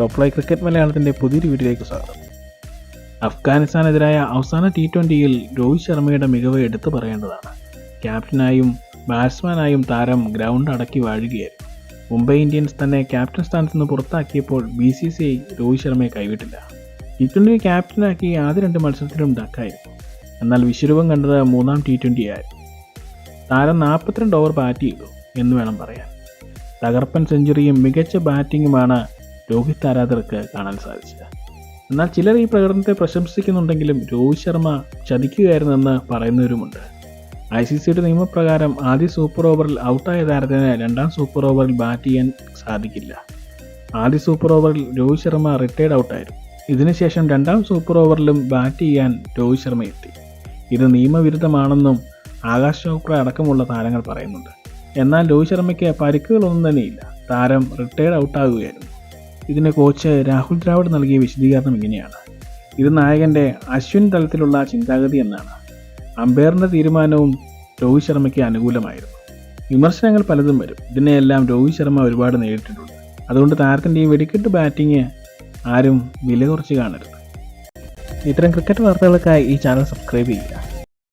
Top fly cricket മലയാളത്തിൻ്റെ പുതിയൊരു വീഡിയോയിലേക്ക് സ്വാഗതം. അഫ്ഗാനിസ്ഥാനെതിരായ അവസാന T20യിൽ രോഹിത് ശർമ്മയുടെ മികവ് എടുത്തു പറയേണ്ടതാണ്. ക്യാപ്റ്റനായും ബാറ്റ്സ്മാനായും താരം ഗ്രൗണ്ട് അടക്കി വാഴുകയായിരുന്നു. മുംബൈ ഇന്ത്യൻസ് തന്നെ ക്യാപ്റ്റൻ സ്ഥാനത്ത് നിന്ന് പുറത്താക്കിയപ്പോൾ BCCI രോഹിത് ശർമ്മയെ കൈവിട്ടില്ല. T20 ക്യാപ്റ്റനാക്കി ആദ്യ 2 മത്സരത്തിലും ഡക്കായിരുന്നു. എന്നാൽ വിശ്വരൂപം കണ്ടത് മൂന്നാം T20 ആയിരുന്നു. താരം 42 ഓവർ ബാറ്റ് ചെയ്തു എന്ന് വേണം പറയാൻ. തകർപ്പൻ സെഞ്ചുറിയും മികച്ച ബാറ്റിങ്ങുമാണ് രോഹിത് ആരാധകർക്ക് കാണാൻ സാധിച്ചത്. എന്നാൽ ചിലർ ഈ പ്രകടനത്തെ പ്രശംസിക്കുന്നുണ്ടെങ്കിലും രോഹിത് ശർമ്മ ചതിക്കുകയായിരുന്നെന്ന് പറയുന്നവരുമുണ്ട്. ICCയുടെ നിയമപ്രകാരം ആദ്യ സൂപ്പർ ഓവറിൽ ഔട്ടായ താരത്തിന് രണ്ടാം സൂപ്പർ ഓവറിൽ ബാറ്റ് ചെയ്യാൻ സാധിക്കില്ല. ആദ്യ സൂപ്പർ ഓവറിൽ രോഹിത് ശർമ്മ റിട്ടയർഡ് ഔട്ടായിരുന്നു. ഇതിനുശേഷം രണ്ടാം സൂപ്പർ ഓവറിലും ബാറ്റ് ചെയ്യാൻ രോഹിത് ശർമ്മ എത്തി. ഇത് നിയമവിരുദ്ധമാണെന്നും ആകാശ് ചോപ്ര അടക്കമുള്ള താരങ്ങൾ പറയുന്നുണ്ട്. എന്നാൽ രോഹിത് ശർമ്മയ്ക്ക് പരിക്കുകളൊന്നും തന്നെയില്ല. താരം റിട്ടയർഡ് ഔട്ടാകുകയായിരുന്നു. ഇതിന് കോച്ച് രാഹുൽ ദ്രാവിഡ് നൽകിയ വിശദീകരണം ഇങ്ങനെയാണ്: ഇത് നായകൻ്റെ അശ്വിൻ തലത്തിലുള്ള ചിന്താഗതി എന്നാണ്. അമ്പയറിൻ്റെ തീരുമാനവും രോഹിത് ശർമ്മയ്ക്ക് അനുകൂലമായിരുന്നു. വിമർശനങ്ങൾ പലതും വരും. ഇതിനെയെല്ലാം രോഹിത് ശർമ്മ ഒരുപാട് നേരിട്ടിട്ടുണ്ട്. അതുകൊണ്ട് താരത്തിൻ്റെ ഈ വെടിക്കെട്ട് ബാറ്റിങ് ആരും വില കുറച്ച് കാണരുത്. ഇത്തരം ക്രിക്കറ്റ് വാർത്തകൾക്കായി ഈ ചാനൽ സബ്സ്ക്രൈബ് ചെയ്യുക.